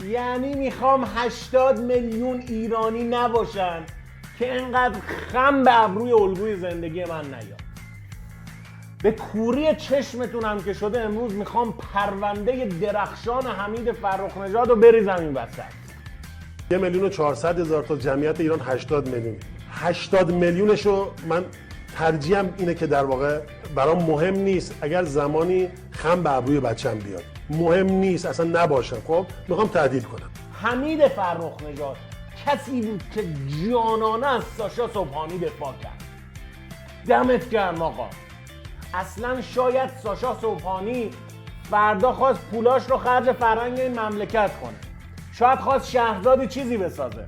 یعنی میخوام 80 میلیون ایرانی نباشن که اینقدر خم به ابروی الگوی زندگی من نیاد. به کوری چشمتونم که شده امروز میخوام پرونده درخشان حمید فرخ‌نژاد رو بریزم این وسط. 1,400,000 تا جمعیت ایران 80 میلیون. 80 میلیونشو من ترجیحم اینه که در واقع برام مهم نیست اگر زمانی خم به ابروی بچه‌م بیاد. مهم نیست اصلا نباشه. خب میخوام تعدیل کنم. حمید فرخ‌نژاد کسی بود که جانانه از ساشا صبحانی دفاع کرد. دمت گرم آقا. اصلا شاید ساشا صبحانی فردا خواست پولاش رو خرج فرهنگ این مملکت کنه، شاید خواست شهرزادی چیزی بسازه،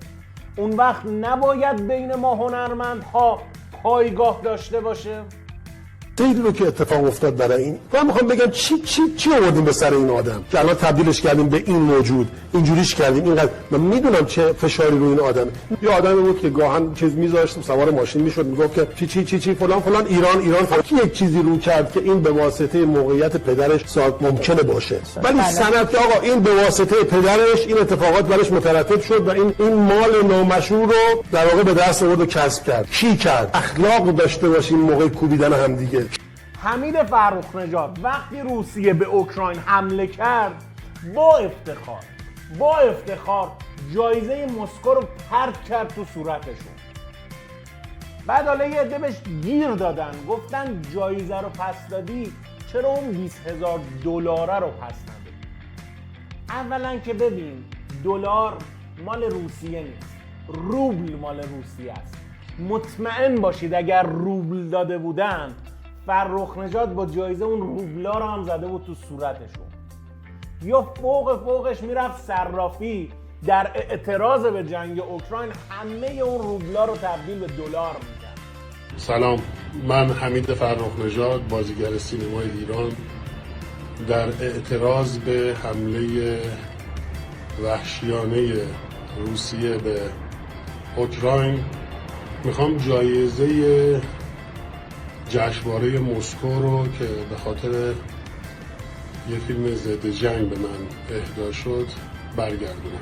اون وقت نباید بین ما هنرمندها پایگاه داشته باشه؟ خیلی رو که اتفاق افتاد برای این من میخوام بگم چی آوردیم به سر این آدم که الان تبدیلش کردیم به این موجود، اینجوریش کردیم. اینقدر من میدونم چه فشاری روی این آدم. یه آدمی بود که گاهن چیز میذاشت سوار ماشین میشد میگفت که چی فلان ایران فلان. یک چیزی رو کرد که این به واسطه موقعیت پدرش ممکنه باشه، ولی سند آقا این به واسطه پدرش این اتفاقات براش مترتب شد و این مال نامشروع رو در واقع به دست آورد و کسب کرد. چی کرد؟ اخلاق داشته باشیم موقع کوبیدن هم دیگه. حمید فرخ‌نژاد وقتی روسیه به اوکراین حمله کرد با افتخار جایزه مسکو رو پرت کرد تو صورتشون. بعد حالا یه عده بهش گیر دادن، گفتن جایزه رو پس دادی چرا اون 20,000 دلاره رو پس ندادی؟ اولا که ببین دلار مال روسیه نیست، روبل مال روسیه است. مطمئن باشید اگر روبل داده بودن فرخ‌نژاد با جایزه اون روبلا رو هم زده بود تو صورتشون. یا فوقش میرفت صرافی در اعتراض به جنگ اوکراین همه اون روبلا رو تبدیل به دلار میکرد. سلام، من حمید فرخ‌نژاد، بازیگر سینمای ایران، در اعتراض به حمله وحشیانه روسیه به اوکراین میخوام جایزه جشنواره مسکو رو که به خاطر یه فیلم ضد جنگ به من اهدا شد برگردونم.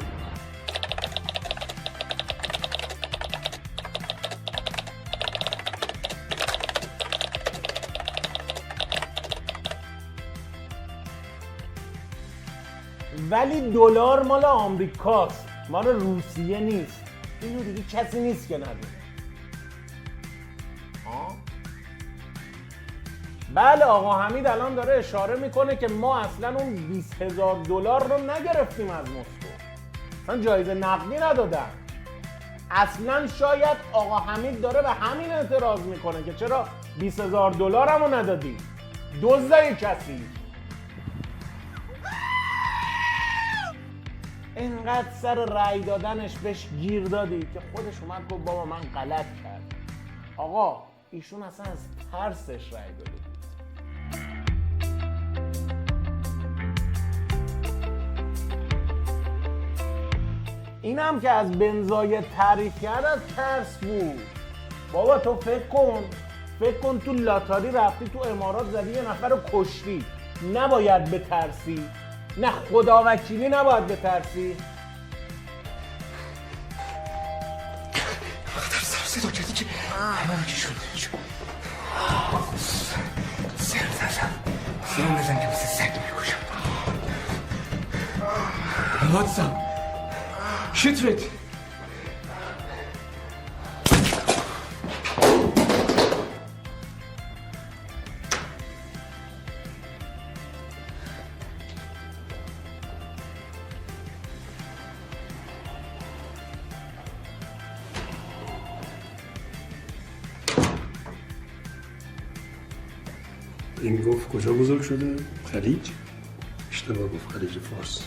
ولی دلار مال آمریکاست، مال روسیه نیست. اینو دیگه کسی نیست که ندونه. بله آقا حمید الان داره اشاره میکنه که ما اصلا اون 20,000 دلار رو نگرفتیم از مسکو، اصلا جایزه نقدی ندادن. اصلا شاید آقا حمید داره به همین اعتراض میکنه که چرا 20,000 دلار همو ندادی، دزده کسی. اینقدر سر رأی دادنش بهش گیر دادی که خودش اومد گفت بابا من غلط کردم. آقا ایشون اصلا از ترسش رأی داده. اینم که از بنزای تعریف کرد از ترس بود. بابا تو فکر کن تو لاتاری رفتی تو امارات زدی یه نفر رو کشتی، نباید بترسی؟ نه خدا وکیلی نباید بترسی؟ خطر سر صدا کردی که همه که شد سر نزن که مثل سگ میکشم. واتسان شترت این گفت کجا بزرگ شده؟ خلیج؟ اشتباه گفت، خلیج فارس.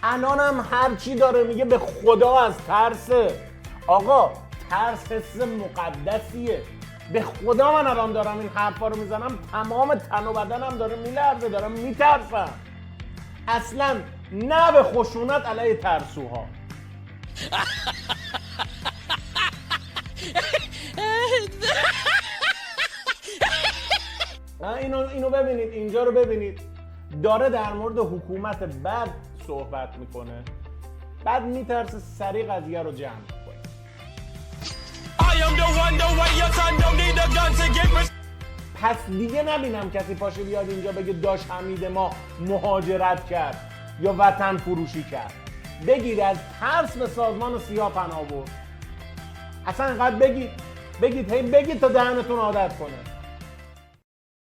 الانم هر چی داره میگه به خدا از ترسه. آقا ترس حس مقدسیه. به خدا من الان دارم این حرفا رو میزنم تمام تن و بدنم داره میلرزه، دارم میترسم. اصلا نه به خشونت علیه ترسوها. اینو ببینید، اینجا رو ببینید. داره در مورد حکومت بد صحبت میکنه، بعد میترسه سریع قضیه رو جمع کنه. پس دیگه نبینم کسی پاشه بیاد اینجا بگه داش حمید ما مهاجرت کرد یا وطن فروشی کرد. بگید از ترس به سازمان سیاه پناه برد. اصلا اینقدر بگید تا دهنتون عادت کنه.